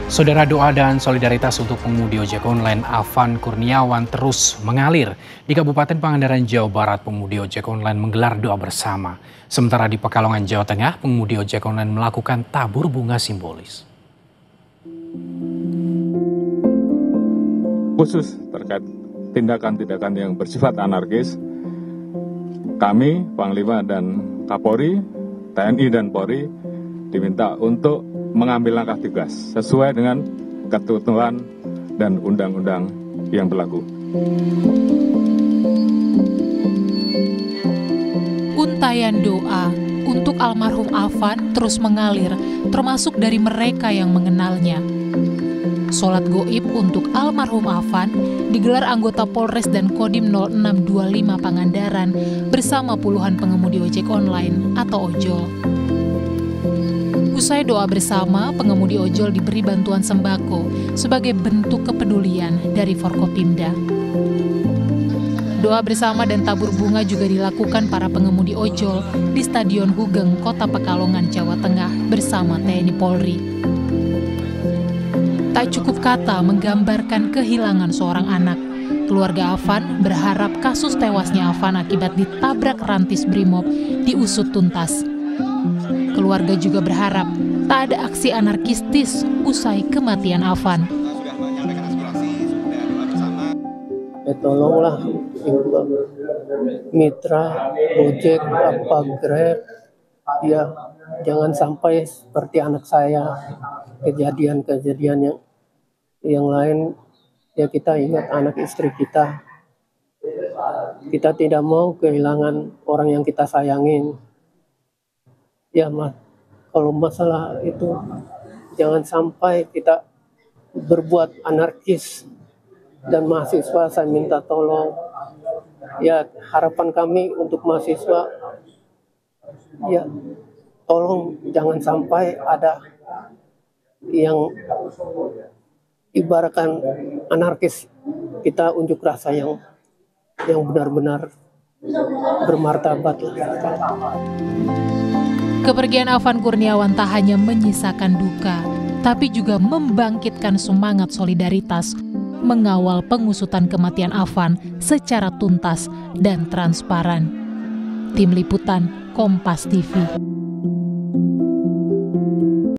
Saudara, doa dan solidaritas untuk pengemudi ojek online Afan Kurniawan terus mengalir. Di Kabupaten Pangandaran, Jawa Barat, pengemudi ojek online menggelar doa bersama. Sementara di Pekalongan, Jawa Tengah, pengemudi ojek online melakukan tabur bunga simbolis. Khusus terkait tindakan-tindakan yang bersifat anarkis, kami, Panglima dan Kapolri, TNI dan Polri, diminta untuk mengambil langkah tegas sesuai dengan ketentuan dan undang-undang yang berlaku. Untayan doa untuk almarhum Afan terus mengalir, termasuk dari mereka yang mengenalnya. Sholat goib untuk almarhum Afan digelar anggota Polres dan Kodim 0625 Pangandaran bersama puluhan pengemudi ojek online atau ojol. Usai doa bersama, pengemudi ojol diberi bantuan sembako sebagai bentuk kepedulian dari Forkopimda. Doa bersama dan tabur bunga juga dilakukan para pengemudi ojol di Stadion Hugeng, Kota Pekalongan, Jawa Tengah bersama TNI Polri. Tak cukup kata menggambarkan kehilangan seorang anak. Keluarga Afan berharap kasus tewasnya Afan akibat ditabrak rantis Brimob diusut tuntas. Keluarga juga berharap tak ada aksi anarkistis usai kematian Afan. Tolonglah mitra ojek apa Grab, ya jangan sampai seperti anak saya kejadian-kejadian yang lain. Ya kita ingat anak istri kita. Kita tidak mau kehilangan orang yang kita sayangin. Ya kalau masalah itu jangan sampai kita berbuat anarkis, dan mahasiswa saya minta tolong. Ya harapan kami untuk mahasiswa, ya tolong jangan sampai ada yang ibaratkan anarkis. Kita unjuk rasa yang benar-benar bermartabat lah. Kepergian Afan Kurniawan tak hanya menyisakan duka, tapi juga membangkitkan semangat solidaritas mengawal pengusutan kematian Afan secara tuntas dan transparan. Tim Liputan Kompas TV.